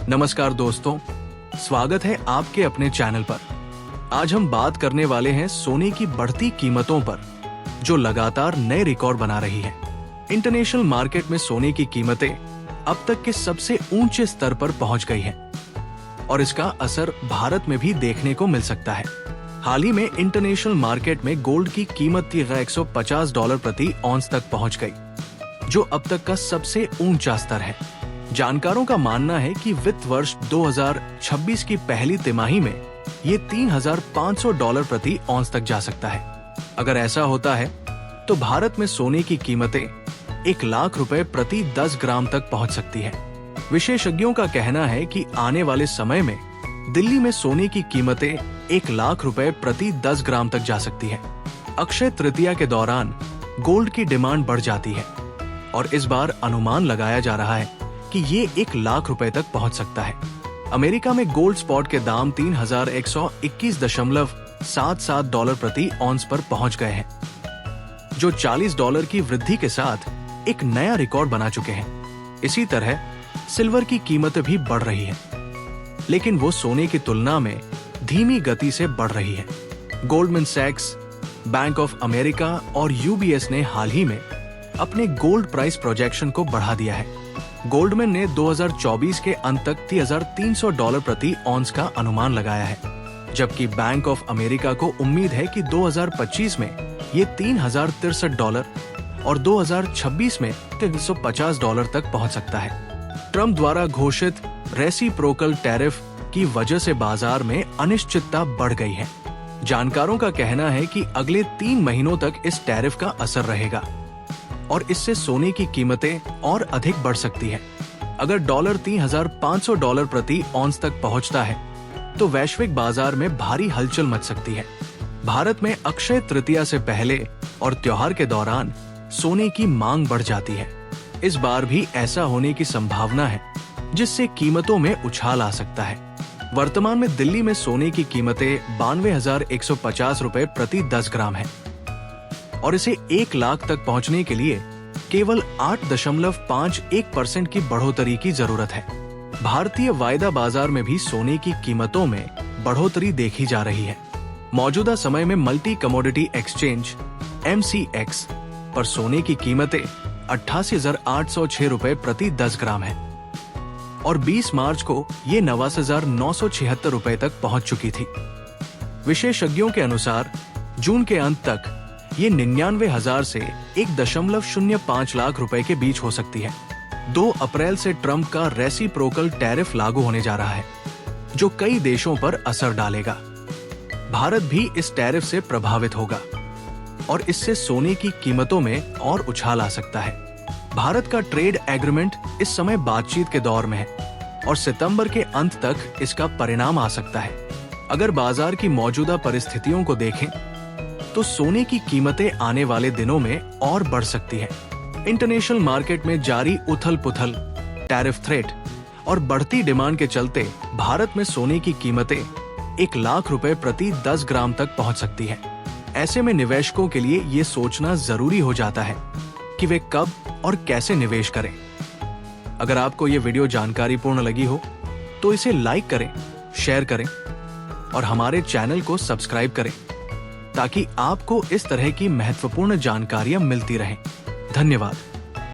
नमस्कार दोस्तों, स्वागत है आपके अपने चैनल पर। आज हम बात करने वाले हैं सोने की बढ़ती कीमतों पर, जो लगातार नए रिकॉर्ड बना रही है। इंटरनेशनल मार्केट में सोने की कीमतें अब तक के सबसे ऊंचे स्तर पर पहुंच गई हैं और इसका असर भारत में भी देखने को मिल सकता है। हाल ही में इंटरनेशनल मार्केट में गोल्ड की कीमत $150 प्रति औंस तक पहुंच गई, जो अब तक का सबसे ऊंचा स्तर है। जानकारों का मानना है कि वित्त वर्ष 2026 की पहली तिमाही में ये $3,500 प्रति औंस तक जा सकता है। अगर ऐसा होता है तो भारत में सोने की कीमतें ₹1,00,000 प्रति 10 ग्राम तक पहुंच सकती है। विशेषज्ञों का कहना है कि आने वाले समय में दिल्ली में सोने की कीमतें ₹1,00,000 प्रति 10 ग्राम तक जा सकती है। अक्षय तृतीया के दौरान गोल्ड की डिमांड बढ़ जाती है और इस बार अनुमान लगाया जा रहा है कि ये ₹1,00,000 तक पहुंच सकता है। अमेरिका में गोल्ड स्पॉट के दाम $3,121.77 प्रति औंस पर पहुंच गए हैं, जो $40 की वृद्धि के साथ एक नया रिकॉर्ड बना चुके हैं। इसी तरह सिल्वर की कीमत भी बढ़ रही है, लेकिन वो सोने की तुलना में धीमी गति से बढ़ रही है। गोल्डमैन सैक्स, बैंक ऑफ अमेरिका और UBS ने हाल ही में अपने गोल्ड प्राइस प्रोजेक्शन को बढ़ा दिया है। गोल्डमैन ने 2024 के अंत तक $3,300 प्रति औंस का अनुमान लगाया है, जबकि बैंक ऑफ अमेरिका को उम्मीद है कि 2025 में ये $3,063 और 2026 में $350 तक पहुंच सकता है। ट्रंप द्वारा घोषित रेसिप्रोकल टैरिफ की वजह से बाजार में अनिश्चितता बढ़ गई है। जानकारों का कहना है कि अगले 3 महीनों तक इस टैरिफ का असर रहेगा और इससे सोने की कीमतें और अधिक बढ़ सकती है। अगर $3,500 प्रति औंस तक पहुंचता है तो वैश्विक बाजार में भारी हलचल मच सकती है। भारत में अक्षय तृतीया से पहले और त्योहार के दौरान सोने की मांग बढ़ जाती है। इस बार भी ऐसा होने की संभावना है, जिससे कीमतों में उछाल आ सकता है। वर्तमान में दिल्ली में सोने की कीमतें $92,150 प्रति 10 ग्राम है और इसे $1,00,000 तक पहुंचने के लिए केवल 8.51% की बढ़ोतरी की जरूरत है। भारतीय वायदा बाजार में भी सोने की कीमतों में बढ़ोतरी देखी जा रही है। मौजूदा समय में मल्टी कमोडिटी एक्सचेंज MCX पर सोने की कीमतें $88,806 प्रति 10 ग्राम है और 20 मार्च को ये $89,976 तक पहुंच चुकी थी। विशेषज्ञों के अनुसार जून के अंत तक ये 99,000 से 1.05 लाख रुपए के बीच हो सकती है। 2 अप्रैल से ट्रंप का रेसिप्रोकल टैरिफ लागू होने जा रहा है, जो कई देशों पर असर डालेगा। भारत भी इस टैरिफ से प्रभावित होगा और इससे सोने की कीमतों में और उछाल आ सकता है। भारत का ट्रेड एग्रीमेंट इस समय बातचीत के दौर में है और सितंबर के अंत तक इसका परिणाम आ सकता है। अगर बाजार की मौजूदा परिस्थितियों को देखें तो सोने की कीमतें आने वाले दिनों में और बढ़ सकती है। इंटरनेशनल मार्केट में जारी उथल-पुथल, टैरिफ थ्रेट और बढ़ती डिमांड के चलते भारत में सोने की कीमतें $1,00,000 प्रति 10 ग्राम तक पहुंच सकती है। ऐसे में निवेशकों के लिए ये सोचना जरूरी हो जाता है कि वे कब और कैसे निवेश करें। अगर आपको ये वीडियो जानकारीपूर्ण लगी हो तो इसे लाइक करें, शेयर करें और हमारे चैनल को सब्सक्राइब करें, ताकि आपको इस तरह की महत्वपूर्ण जानकारियां मिलती रहें। धन्यवाद।